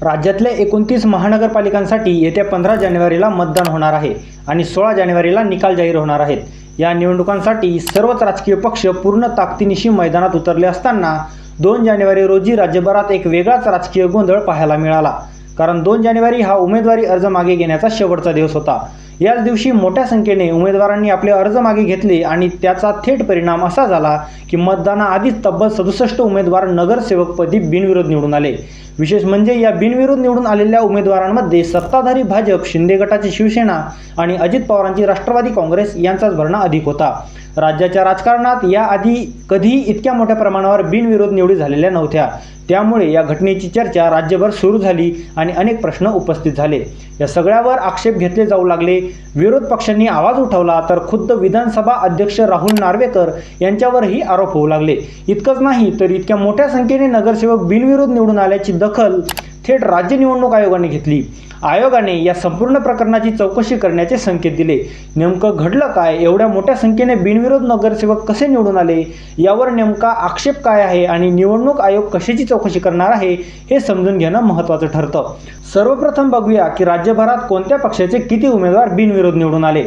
राज्यातल्या 29 महानगरपालिकांसाठी येत्या 15 जानेवारीला मतदान होणार आहे आणि 16 जानेवारीला निकाल जाहीर होणार आहेत। या निवडणुकांसाठी सर्वच राजकीय पक्ष पूर्ण ताकदीनिशी मैदानात उतरले असताना 2 जानेवारी रोजी राज्यभरात एक वेगळाच राजकीय गोंधळ पाहायला मिळाला। कारण 2 जानेवारी हा उमेदवारी अर्ज मागे घेण्याचा शेवटचा दिवस होता। याच दिवशी मोठ्या संख्येने उमेदवारांनी आपले अर्ज मागे घेतले आणि त्याचा थेट परिणाम असा झाला की मतदानाआधीच तब्बल 67 उमेदवार नगरसेवकपदी बिनविरोध निवडून आले। विशेष म्हणजे या बिनविरोध निवडून आलेल्या उमेदवारांमध्ये सत्ताधारी भाजप, शिंदे गटाची शिवसेना आणि अजित पवारांची राष्ट्रवादी काँग्रेस यांचाच भरणा अधिक होता। राज्याच्या राजकारणात याआधी कधीही इतक्या मोठ्या प्रमाणावर बिनविरोध निवडी झालेल्या नव्हत्या। त्यामुळे या घटनेची चर्चा राज्यभर सुरू झाली आणि अनेक प्रश्न उपस्थित झाले। या सगळ्यावर आक्षेप घेतले जाऊ लागले। विरोध पक्षांनी आवाज उठवला तर खुद्द विधानसभा अध्यक्ष राहुल नार्वेकर यांच्यावरही आरोप होऊ लागले। इतकंच नाही तर इतक्या मोठ्या संख्येने नगरसेवक बिनविरोध निवडून आल्याची दखल थेट राज्य निवडणूक आयोगाने घेतली। आयोगाने या संपूर्ण प्रकरणाची चौकशी करण्याचे संकेत दिले। नेमकं घडलं काय? एवढ्या मोठ्या संख्येने बिनविरोध नगरसेवक कसे निवडून आले? यावर नेमका आक्षेप काय आहे आणि निवडणूक आयोग कशाची चौकशी करणार आहे हे समजून घेणं महत्त्वाचं ठरतं। सर्वप्रथम बघूया की राज्यभरात कोणत्या पक्षाचे किती उमेदवार बिनविरोध निवडून आले।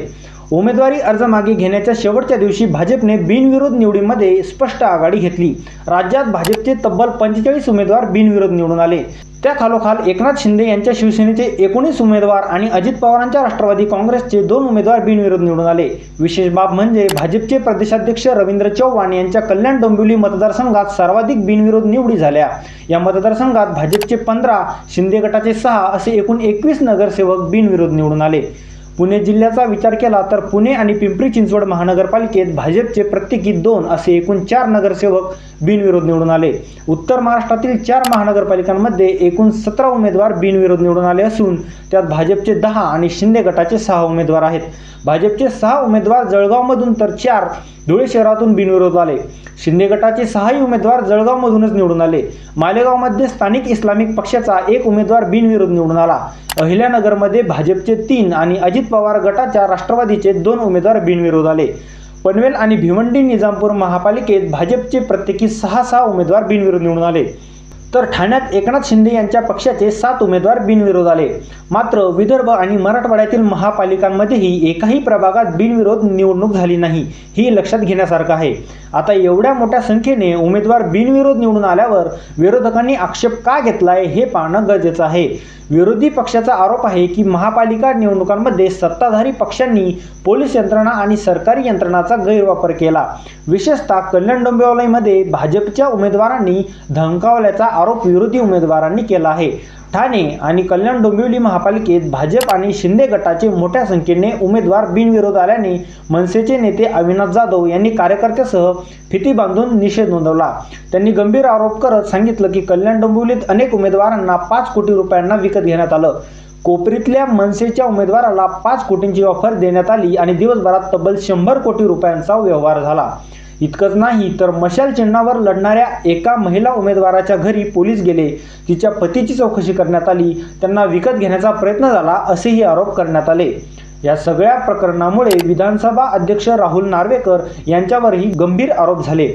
उमेदवारी अर्ज मागे घेण्याच्या शेवटच्या दिवशी भाजपने बिनविरोध निवडीमध्ये स्पष्ट आघाडी घेतली। राज्यात भाजपचे तब्बल 45 उमेदवार बिनविरोध निवडून आले। त्या खालोखाल एकनाथ शिंदे यांच्या शिवसेनेचे 19 उमेदवार आणि अजित पवारांच्या राष्ट्रवादी काँग्रेसचे 2 उमेदवार बिनविरोध निवडून आले। विशेष बाब म्हणजे भाजपचे प्रदेशाध्यक्ष रवींद्र चव्हाण यांच्या कल्याण डोंबिवली मतदारसंघात सर्वाधिक बिनविरोध निवडी झाल्या। या मतदारसंघात भाजपचे 15, शिंदे गटाचे 6 असे एकूण 21 नगरसेवक बिनविरोध निवडून आले। पुणे जिल्ह्याचा विचार केला तर पुणे आणि पिंपरी चिंचवड महानगरपालिकेत भाजपचे प्रत्येकी 2 असे एकूण 4 नगरसेवक बिनविरोध निवडून आले। उत्तर महाराष्ट्रातील 4 महानगरपालिकांमध्ये एकूण 17 उमेदवार बिनविरोध निवडून आले असून त्यात भाजपचे 10 आणि शिंदे गटाचे 6 उमेदवार आहेत। भाजपचे 6 उमेदवार जळगावमधून तर 4 धुळे शहरातून बिनविरोध आले। शिंदे गटाचे 6ही उमेदवार जळगावमधूनच निवडून आले। मालेगावमध्ये स्थानिक इस्लामिक पक्षाचा 1 उमेदवार बिनविरोध निवडून आला। अहिल्यानगरमध्ये भाजपचे 3 आणि अजित पवार गटाच्या राष्ट्रवादीचे 2 उमेदवार बिनविरोध आले। पनवेल आणि भिवंडी निजामपूर महापालिकेत भाजपचे प्रत्येकी 6 उमेदवार बिनविरोध निवडून आले। तर ठाण्यात एकनाथ शिंदे यांच्या पक्षाचे 7 उमेदवार बिनविरोध आले। मात्र विदर्भ आणि मराठवाड्यातील महापालिकांमध्येही एकाही प्रभागात बिनविरोध निवडणूक झाली नाही, ही लक्षात घेण्यासारखं आहे। आता एवढ्या मोठ्या संख्येने उमेदवार बिनविरोध निवडून आल्यावर विरोधकांनी आक्षेप का घेतलाय हे पाहणं गरजेचं आहे। विरोधी पक्षाचा आरोप आहे की महापालिका निवडणुकांमध्ये सत्ताधारी पक्षांनी पोलीस यंत्रणा आणि सरकारी यंत्रणाचा गैरवापर केला। विशेषतः कल्याण डोंबिवलीमध्ये भाजपच्या उमेदवारांनी धमकावल्याचा आरोप विरोधी उमेदवारांनी केला आहे। ठाणे आणि कल्याण डोंबिवली महापालिकेत भाजप आणि शिंदे गटाचे मोठ्या संख्येने उमेदवार बिनविरोध आल्याने मनसेचे नेते अविनाश जाधव यांनी कार्यकर्त्यासह फिती बांधून निषेध नोंदवला। त्यांनी गंभीर आरोप करत सांगितलं की कल्याण डोंबिवलीत अनेक उमेदवारांना 5 कोटी रुपयांना विकत घेण्यात आलं। कोपरीतल्या मनसेच्या उमेदवाराला 5 कोटींची ऑफर देण्यात आली आणि दिवसभरात तब्बल 100 कोटी रुपयांचा व्यवहार झाला। इतकंच नाही तर मशाल चिन्हावर लढणाऱ्या एका महिला उमेदवाराच्या घरी पोलीस गेले, तिच्या पतीची चौकशी करण्यात आली, त्यांना विकत घेण्याचा प्रयत्न झाला असेही आरोप करण्यात आले। या सगळ्या प्रकरणामुळे विधानसभा अध्यक्ष राहुल नार्वेकर यांच्यावरही गंभीर आरोप झाले।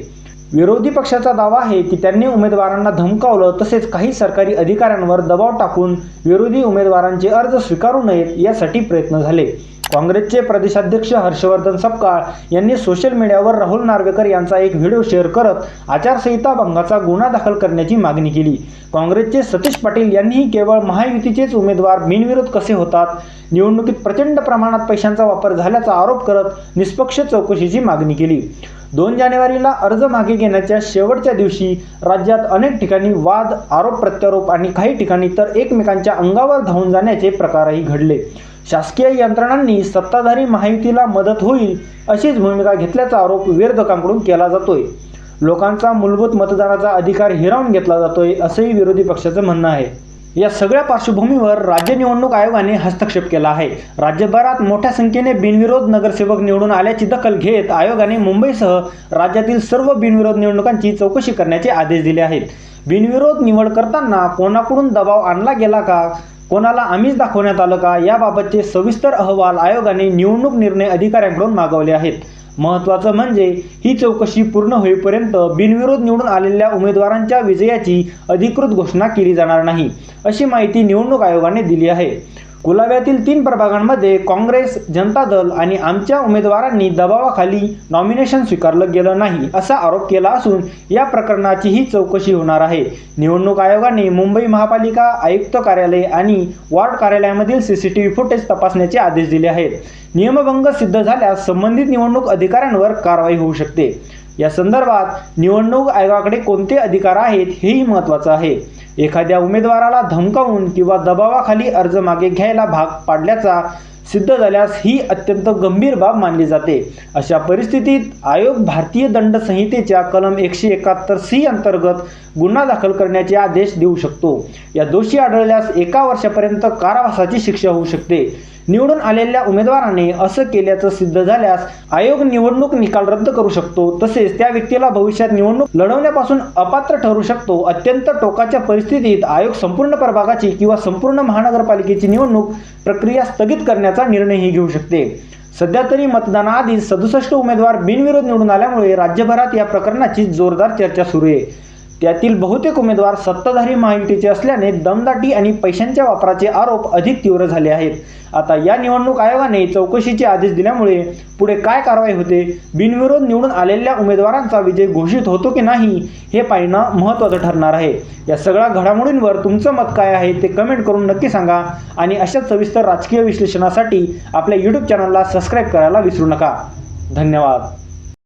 विरोधी पक्षाचा दावा आहे की त्यांनी उमेदवारांना धमकावलं, तसेच काही सरकारी अधिकाऱ्यांवर दबाव टाकून विरोधी उमेदवारांचे अर्ज स्वीकारू नयेत यासाठी प्रयत्न झाले। काँग्रेसचे प्रदेशाध्यक्ष हर्षवर्धन सपकाळ यांनी सोशल मीडियावर राहुल नार्वेकर यांचा एक व्हिडिओ शेअर करत आचारसंहिता भंगाचा गुन्हा दाखल करण्याची मागणी केली। काँग्रेसचे सतीश पाटील यांनीही केवळ महायुतीचेच उमेदवार बिनविरोध कसे होतात, निवडणुकीत प्रचंड प्रमाणात पैशांचा वापर झाल्याचा आरोप करत निष्पक्ष चौकशीची मागणी केली। 2 जानेवारीला अर्ज मागे घेण्याच्या शेवटच्या दिवशी राज्यात अनेक ठिकाणी वाद, आरोप प्रत्यारोप आणि काही ठिकाणी तर एकमेकांच्या अंगावर धावून जाण्याचे प्रकारही घडले। शासकीय यंत्रणांनी सत्ताधारी महायुतीला मदत होईल अशीच भूमिका घेतल्याचा आरोप विरोधकांकडून केला जातोय। लोकांचा मूलभूत मतदानाचा अधिकार हिरावून घेतला जातोय असंही विरोधी पक्षाचं म्हणणं आहे। या सगळ्या पार्श्वभूमीवर राज्य निवडणूक आयोगाने हस्तक्षेप केला आहे। राज्यभरात मोठ्या संख्येने बिनविरोध नगरसेवक निवडून आल्याची दखल घेत आयोगाने मुंबईसह राज्यातील सर्व बिनविरोध निवडणुकांची चौकशी करण्याचे आदेश दिले आहेत। बिनविरोध निवड करताना कोणाकडून दबाव आणला गेला का, कोणाला आमिष दाखवण्यात आलं का याबाबतचे सविस्तर अहवाल आयोगाने निवडणूक निर्णय अधिकाऱ्यांकडून मागवले आहेत। महत्त्वाचं म्हणजे ही चौकशी पूर्ण होईपर्यंत बिनविरोध निवडून आलेल्या उमेदवारांच्या विजयाची अधिकृत घोषणा केली जाणार नाही, अशी माहिती निवडणूक आयोगाने दिली आहे। कुलाब्यातील 3 प्रभागांमध्ये काँग्रेस, जनता दल आणि आमच्या उमेदवारांनी दबावाखाली नॉमिनेशन स्वीकारलं गेलं नाही असा आरोप केला असून या प्रकरणाची ही चौकशी होणार आहे। निवडणूक आयोगाने मुंबई महापालिका आयुक्त कार्यालय आणि वार्ड कार्यालयामधील CCTV फुटेज तपासण्याचे आदेश दिले आहेत। नियमभंग सिद्ध झाल्यास संबंधित निवडणूक अधिकाऱ्यांवर कारवाई होऊ शकते। या संदर्भात निवडणूक आयोगाकडे कोणते अधिकार आहेत हेही महत्त्वाचं आहे। एखाद्या उमेदवाराला धमकावून किंवा दबावाखाली अर्ज मागे घ्यायला भाग पाडल्याचा सिद्ध झाल्यास ही अत्यंत गंभीर बाब मानली जाते। अशा परिस्थितीत आयोग भारतीय दंड संहितेच्या कलम 171C अंतर्गत गुन्हा दाखल करण्याचे आदेश देऊ शकतो। या दोषी आढळल्यास 1 वर्षापर्यंत कारावासाची शिक्षा होऊ शकते। निवडून आलेल्या उमेदवाराने असं केल्याचं सिद्ध झाल्यास आयोग निवडणूक निकाल रद्द करू शकतो, तसेच त्या व्यक्तीला भविष्यात निवडणूक लढवण्यापासून अपात्र ठरवू शकतो। अत्यंत टोकाच्या परिस्थितीत आयोग संपूर्ण प्रभागाची किंवा संपूर्ण महानगरपालिकेची निवडणूक प्रक्रिया स्थगित करण्याचा निर्णयही घेऊ शकते। सध्या तरी मतदानाआधी 67 उमेदवार बिनविरोध निवडून आल्यामुळे राज्यभरात या प्रकरणाची जोरदार चर्चा सुरू आहे। त्यातील बहुतेक उमेदवार सत्ताधारी महायुतीचे असल्याने दमदाटी आणि पैशांच्या वापराचे आरोप अधिक तीव्र झाले आहेत। आता या निवडणूक आयोगाने चौकशीचे आदेश दिल्यामुळे पुढे काय कारवाई होते, बिनविरोध निवडून आलेल्या उमेदवारांचा विजय घोषित होतो की नाही हे पाहणं महत्त्वाचं ठरणार आहे। या सगळ्या घडामोडींवर तुमचं मत काय आहे ते कमेंट करून नक्की सांगा आणि अशाच सविस्तर राजकीय विश्लेषणासाठी आपल्या YouTube चॅनलला सबस्क्राईब करायला विसरू नका। धन्यवाद।